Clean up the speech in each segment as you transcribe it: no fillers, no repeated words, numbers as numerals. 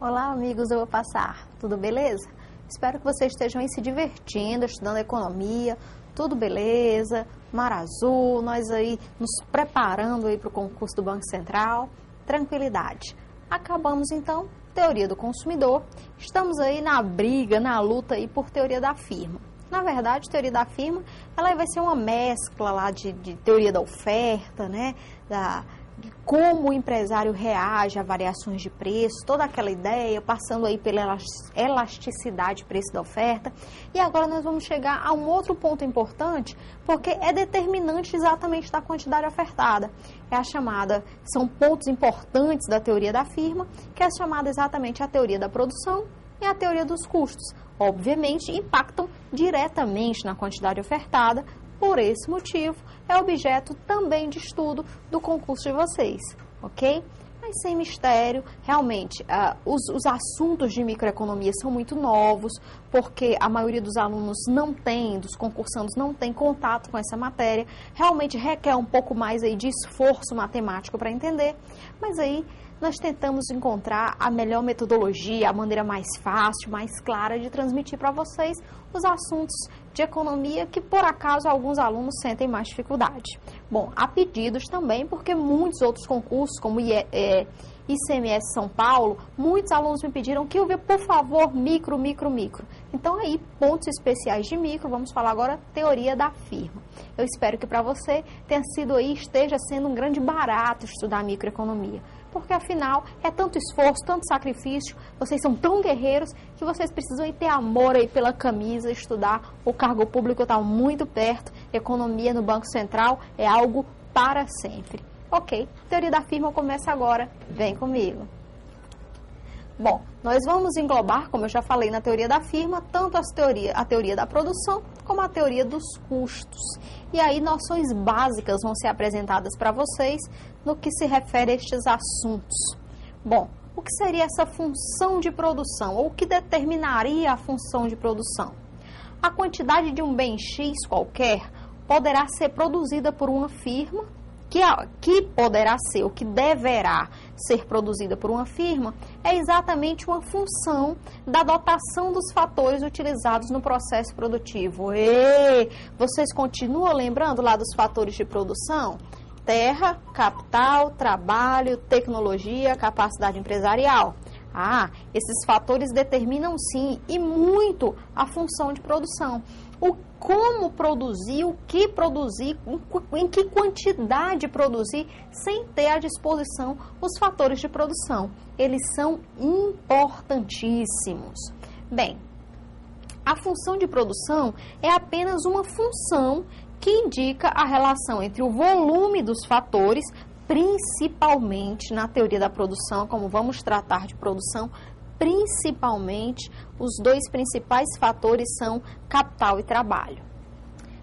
Olá, amigos, eu vou passar. Tudo beleza? Espero que vocês estejam aí se divertindo, estudando economia. Tudo beleza? Mar azul, nós aí nos preparando aí para o concurso do Banco Central. Tranquilidade. Acabamos então teoria do consumidor. Estamos aí na briga, na luta aí por teoria da firma. Na verdade, teoria da firma, ela vai ser uma mescla lá de teoria da oferta, né? De como o empresário reage a variações de preço, toda aquela ideia, passando aí pela elasticidade de preço da oferta. E agora nós vamos chegar a um outro ponto importante, porque é determinante exatamente da quantidade ofertada. É a chamada, são pontos importantes da teoria da firma, que é chamada exatamente a teoria da produção e a teoria dos custos. Obviamente, impactam diretamente na quantidade ofertada. Por esse motivo, é objeto também de estudo do concurso de vocês, ok? Mas sem mistério, realmente, os assuntos de microeconomia são muito novos, porque a maioria dos alunos não tem, dos concursandos não tem contato com essa matéria, realmente requer um pouco mais aí de esforço matemático para entender, mas aí nós tentamos encontrar a melhor metodologia, a maneira mais fácil, mais clara de transmitir para vocês os assuntos de economia que, por acaso, alguns alunos sentem mais dificuldade. Bom, há pedidos também, porque muitos outros concursos, como ICMS São Paulo, muitos alunos me pediram que eu via, por favor, micro. Então, aí, pontos especiais de micro, vamos falar agora teoria da firma. Eu espero que para você tenha sido aí, esteja sendo um grande barato estudar microeconomia. Porque, afinal, é tanto esforço, tanto sacrifício, vocês são tão guerreiros que vocês precisam aí ter amor aí pela camisa, estudar. O cargo público está muito perto, economia no Banco Central é algo para sempre. Ok, teoria da firma começa agora, vem comigo. Bom, nós vamos englobar, como eu já falei na teoria da firma, tanto a teoria da produção como a teoria dos custos. E aí noções básicas vão ser apresentadas para vocês no que se refere a estes assuntos. Bom, o que seria essa função de produção, ou o que determinaria a função de produção? A quantidade de um bem X qualquer poderá ser produzida por uma firma, que poderá ser, o que deverá ser produzida por uma firma, é exatamente uma função da dotação dos fatores utilizados no processo produtivo. E vocês continuam lembrando lá dos fatores de produção? Terra, capital, trabalho, tecnologia, capacidade empresarial. Esses fatores determinam sim e muito a função de produção. O como produzir, o que produzir, em que quantidade produzir, sem ter à disposição os fatores de produção. Eles são importantíssimos. Bem, a função de produção é apenas uma função que indica a relação entre o volume dos fatores, principalmente na teoria da produção, como vamos tratar de produção, principalmente os dois principais fatores são capital e trabalho.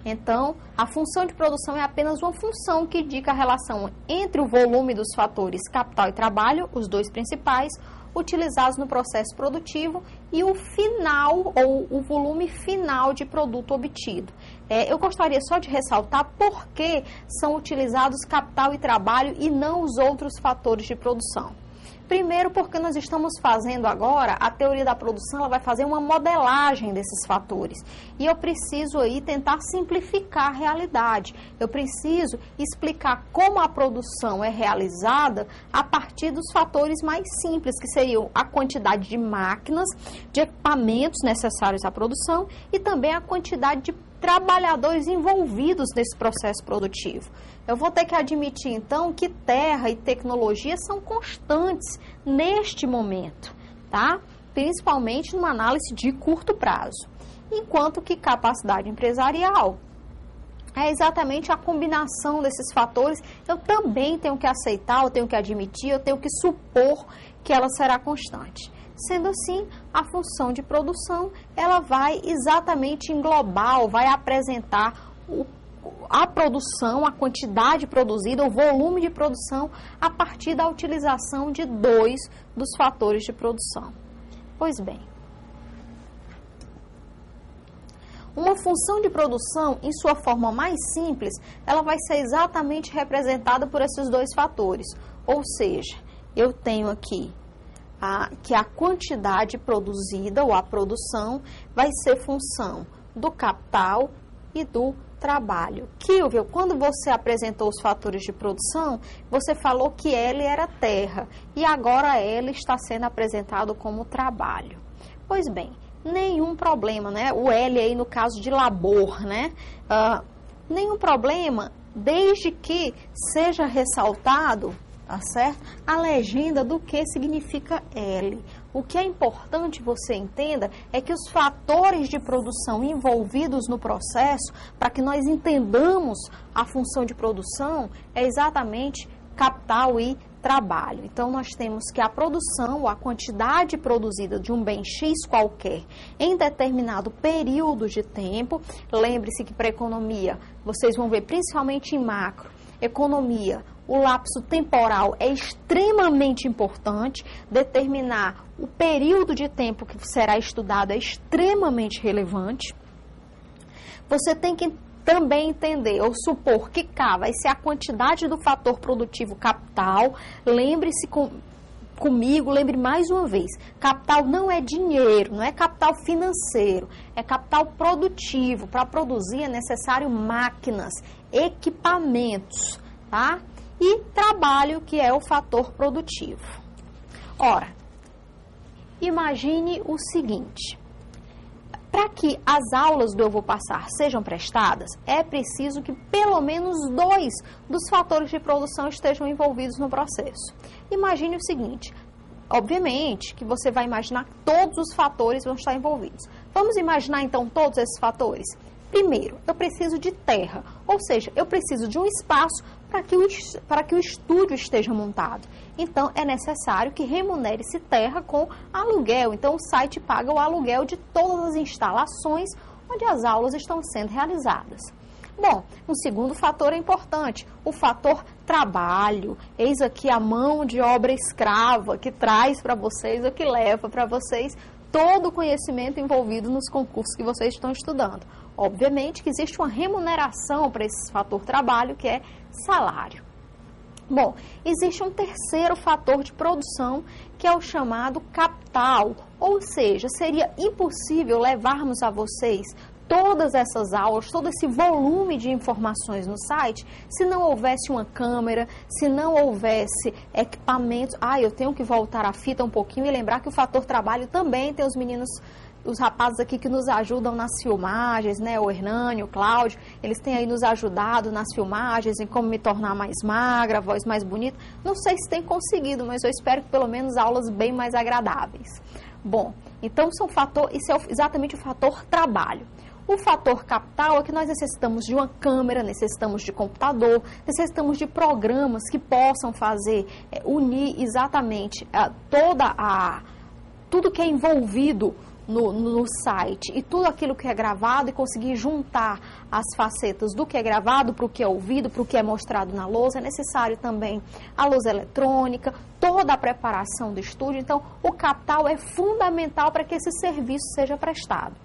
Então, a função de produção é apenas uma função que indica a relação entre o volume dos fatores capital e trabalho, os dois principais, utilizados no processo produtivo, e o final, ou o volume final de produto obtido. Eu gostaria só de ressaltar por que são utilizados capital e trabalho e não os outros fatores de produção. Primeiro, porque nós estamos fazendo agora, a teoria da produção, ela vai fazer uma modelagem desses fatores. E eu preciso aí tentar simplificar a realidade. Eu preciso explicar como a produção é realizada a partir dos fatores mais simples, que seriam a quantidade de máquinas, de equipamentos necessários à produção e também a quantidade de trabalhadores envolvidos nesse processo produtivo. Eu vou ter que admitir, então, que terra e tecnologia são constantes neste momento, tá? Principalmente numa análise de curto prazo. Enquanto que capacidade empresarial é exatamente a combinação desses fatores. Eu também tenho que aceitar, eu tenho que admitir, eu tenho que supor que ela será constante. Sendo assim, a função de produção, ela vai exatamente englobar, ou vai apresentar a produção, a quantidade produzida, o volume de produção, a partir da utilização de dois dos fatores de produção. Pois bem, uma função de produção, em sua forma mais simples, ela vai ser exatamente representada por esses dois fatores. Ou seja, eu tenho aqui que a quantidade produzida ou a produção vai ser função do capital e do trabalho. Kilvio, quando você apresentou os fatores de produção, você falou que L era terra e agora L está sendo apresentado como trabalho. Pois bem, nenhum problema, né? O L aí no caso de labor, né? Nenhum problema, desde que seja ressaltado, tá certo? A legenda do que significa L. O que é importante você entenda é que os fatores de produção envolvidos no processo, para que nós entendamos a função de produção, é exatamente capital e trabalho. Então, nós temos que a produção, ou a quantidade produzida de um bem X qualquer em determinado período de tempo, lembre-se que para a economia, vocês vão ver principalmente em macro, economia, o lapso temporal é extremamente importante, determinar o período de tempo que será estudado é extremamente relevante. Você tem que também entender ou supor que K vai ser a quantidade do fator produtivo capital. Lembre-se comigo, lembre mais uma vez, capital não é dinheiro, não é capital financeiro, é capital produtivo. Para produzir é necessário máquinas, equipamentos, tá? E trabalho, que é o fator produtivo. Ora, imagine o seguinte: para que as aulas do Eu Vou Passar sejam prestadas, é preciso que pelo menos 2 dos fatores de produção estejam envolvidos no processo. Imagine o seguinte: obviamente que você vai imaginar que todos os fatores vão estar envolvidos. Vamos imaginar então todos esses fatores? Primeiro, eu preciso de terra, ou seja, eu preciso de um espaço para que o estúdio esteja montado. Então, é necessário que remunere-se terra com aluguel. Então, o site paga o aluguel de todas as instalações onde as aulas estão sendo realizadas. Bom, um segundo fator é importante, o fator trabalho. Eis aqui a mão de obra escrava que traz para vocês, ou que leva para vocês todo o conhecimento envolvido nos concursos que vocês estão estudando. Obviamente que existe uma remuneração para esse fator trabalho, que é salário. Bom, existe um terceiro fator de produção, que é o chamado capital, ou seja, seria impossível levarmos a vocês todas essas aulas, todo esse volume de informações no site, se não houvesse uma câmera, se não houvesse equipamentos. Eu tenho que voltar a fita um pouquinho e lembrar que o fator trabalho também tem os meninos, os rapazes aqui que nos ajudam nas filmagens, né? O Hernani, o Cláudio, eles têm aí nos ajudado nas filmagens, em como me tornar mais magra, a voz mais bonita. Não sei se tem conseguido, mas eu espero que pelo menos aulas bem mais agradáveis. Bom, então isso é exatamente o fator trabalho. O fator capital é que nós necessitamos de uma câmera, necessitamos de computador, necessitamos de programas que possam fazer, unir exatamente tudo que é envolvido no site e tudo aquilo que é gravado e conseguir juntar as facetas do que é gravado para o que é ouvido, para o que é mostrado na lousa. É necessário também a luz eletrônica, toda a preparação do estúdio. Então, o capital é fundamental para que esse serviço seja prestado.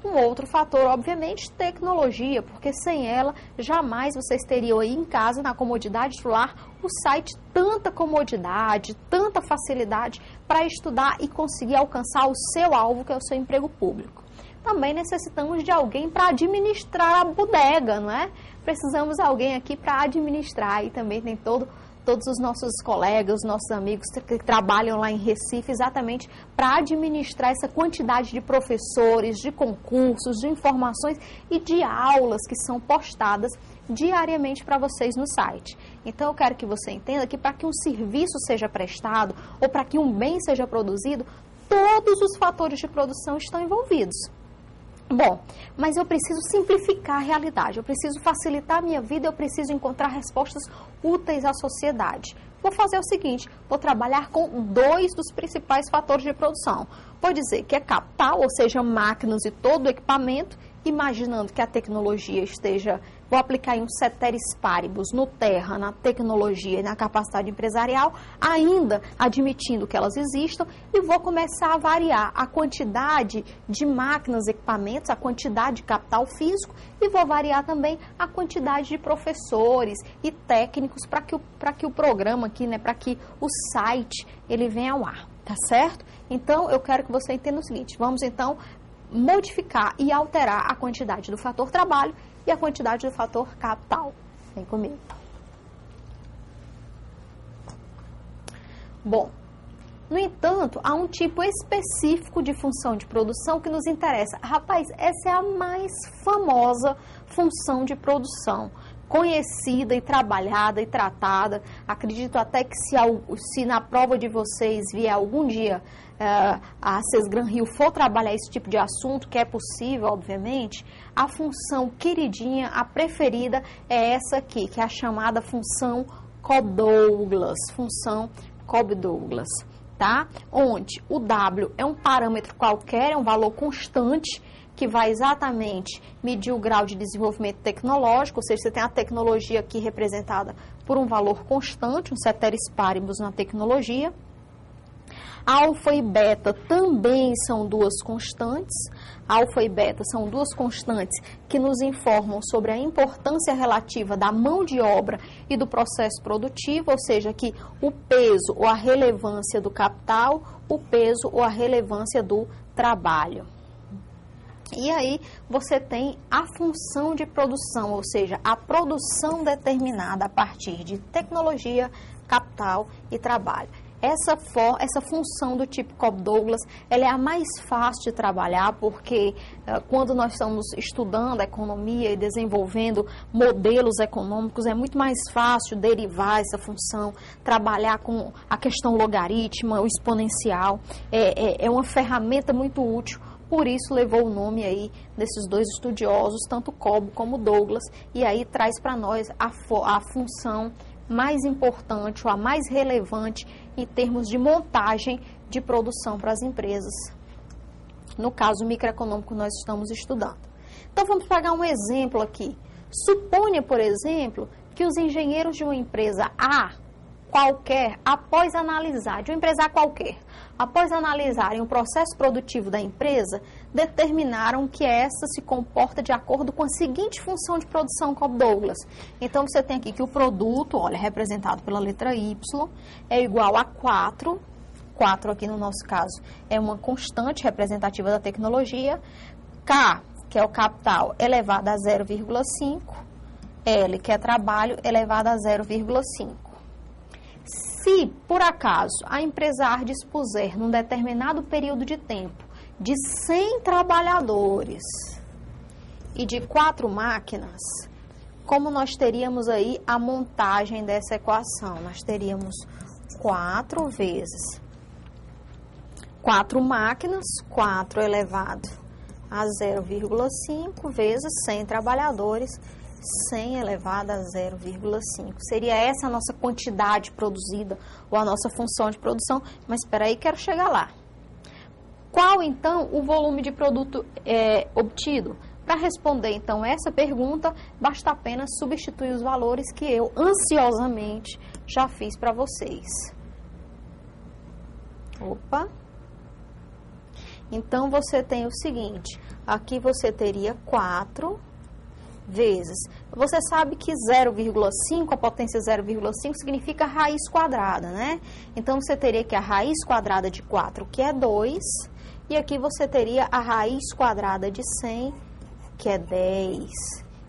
Um outro fator, obviamente, tecnologia, porque sem ela, jamais vocês teriam aí em casa, na comodidade do lar, o site, tanta comodidade, tanta facilidade para estudar e conseguir alcançar o seu alvo, que é o seu emprego público. Também necessitamos de alguém para administrar a bodega, não é? Precisamos de alguém aqui para administrar, e também tem todos os nossos colegas, nossos amigos que trabalham lá em Recife exatamente para administrar essa quantidade de professores, de concursos, de informações e de aulas que são postadas diariamente para vocês no site. Então, eu quero que você entenda que para que um serviço seja prestado ou para que um bem seja produzido, todos os fatores de produção estão envolvidos. Bom, mas eu preciso simplificar a realidade, eu preciso facilitar a minha vida, eu preciso encontrar respostas úteis à sociedade. Vou fazer o seguinte, vou trabalhar com 2 dos principais fatores de produção. Vou dizer que é capital, ou seja, máquinas e todo o equipamento, imaginando que a tecnologia esteja... Vou aplicar em um ceteris paribus no terra, na tecnologia e na capacidade empresarial, ainda admitindo que elas existam, e vou começar a variar a quantidade de máquinas, equipamentos, a quantidade de capital físico, e vou variar também a quantidade de professores e técnicos para que o programa aqui, né, para que o site ele venha ao ar. Tá certo? Então, eu quero que você entenda o seguinte, vamos então modificar e alterar a quantidade do fator trabalho e a quantidade do fator capital. Vem comigo. Bom, no entanto, há um tipo específico de função de produção que nos interessa. Rapaz, essa é a mais famosa função de produção, conhecida e trabalhada e tratada. Acredito até que se na prova de vocês vier algum dia a Sesgran Rio for trabalhar esse tipo de assunto, que é possível, obviamente, a função queridinha, a preferida é essa aqui, que é a chamada função Cobb-Douglas, tá? Onde o W é um parâmetro qualquer, é um valor constante, que vai exatamente medir o grau de desenvolvimento tecnológico, ou seja, você tem a tecnologia aqui representada por um valor constante, um ceteris paribus na tecnologia. Alfa e beta também são duas constantes. Alfa e beta são duas constantes que nos informam sobre a importância relativa da mão de obra e do processo produtivo, ou seja, que o peso ou a relevância do capital, o peso ou a relevância do trabalho. E aí você tem a função de produção, ou seja, a produção determinada a partir de tecnologia, capital e trabalho. Essa função do tipo Cobb-Douglas, ela é a mais fácil de trabalhar, porque quando nós estamos estudando economia e desenvolvendo modelos econômicos, é muito mais fácil derivar essa função, trabalhar com a questão logarítmica, o exponencial. É uma ferramenta muito útil, por isso levou o nome aí desses dois estudiosos, tanto Cobb como Douglas, e aí traz para nós a função mais importante ou a mais relevante em termos de montagem de produção para as empresas. No caso microeconômico nós estamos estudando. Então vamos pegar um exemplo aqui. Suponha, por exemplo, que os engenheiros de uma empresa A qualquer, após analisarem o processo produtivo da empresa, determinaram que essa se comporta de acordo com a seguinte função de produção Cobb-Douglas. Então, você tem aqui que o produto, olha, representado pela letra Y, é igual a 4. 4 aqui no nosso caso é uma constante representativa da tecnologia. K, que é o capital, elevado a 0,5. L, que é trabalho, elevado a 0,5. Se, por acaso, a empresa A dispuser, num determinado período de tempo, de 100 trabalhadores e de 4 máquinas, como nós teríamos aí a montagem dessa equação? Nós teríamos 4 vezes 4 máquinas, 4 elevado a 0,5 vezes 100 trabalhadores, 100 elevado a 0,5. Seria essa a nossa quantidade produzida ou a nossa função de produção, mas espera aí, quero chegar lá. Qual, então, o volume de produto obtido? Para responder, então, essa pergunta, basta apenas substituir os valores que eu, ansiosamente, já fiz para vocês. Opa! Então, você tem o seguinte, aqui você teria 4 vezes. Você sabe que 0,5, a potência 0,5 significa raiz quadrada, né? Então, você teria que a raiz quadrada de 4, que é 2, e aqui você teria a raiz quadrada de 100, que é 10.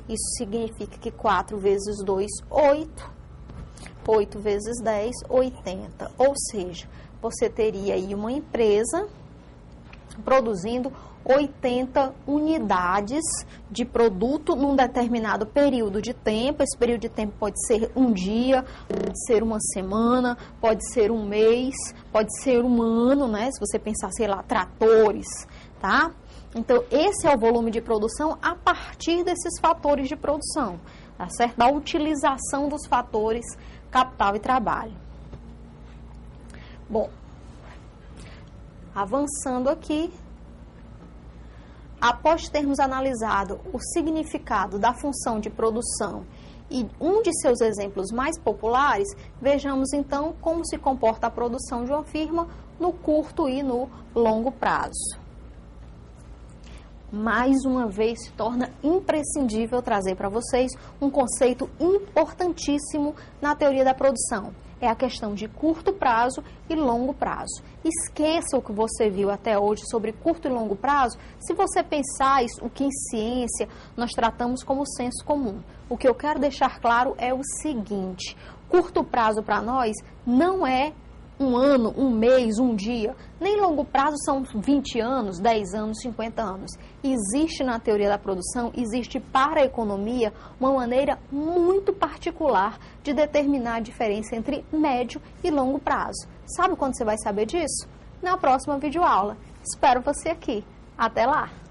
Isso significa que 4 vezes 2, 8. 8 vezes 10, 80. Ou seja, você teria aí uma empresa produzindo 80 unidades de produto num determinado período de tempo. Esse período de tempo pode ser um dia, pode ser uma semana, pode ser um mês, pode ser um ano, né? Se você pensar, sei lá, tratores, tá? Então, esse é o volume de produção a partir desses fatores de produção, tá certo? Da utilização dos fatores capital e trabalho. Bom, avançando aqui, após termos analisado o significado da função de produção e um de seus exemplos mais populares, vejamos então como se comporta a produção de uma firma no curto e no longo prazo. Mais uma vez, se torna imprescindível trazer para vocês um conceito importantíssimo na teoria da produção. É a questão de curto prazo e longo prazo. Esqueça o que você viu até hoje sobre curto e longo prazo. Se você pensar o que em ciência nós tratamos como senso comum. O que eu quero deixar claro é o seguinte: curto prazo para nós não é um ano, um mês, um dia, nem longo prazo são 20 anos, 10 anos, 50 anos. Existe na teoria da produção, existe para a economia uma maneira muito particular de determinar a diferença entre médio e longo prazo. Sabe quando você vai saber disso? Na próxima videoaula. Espero você aqui. Até lá!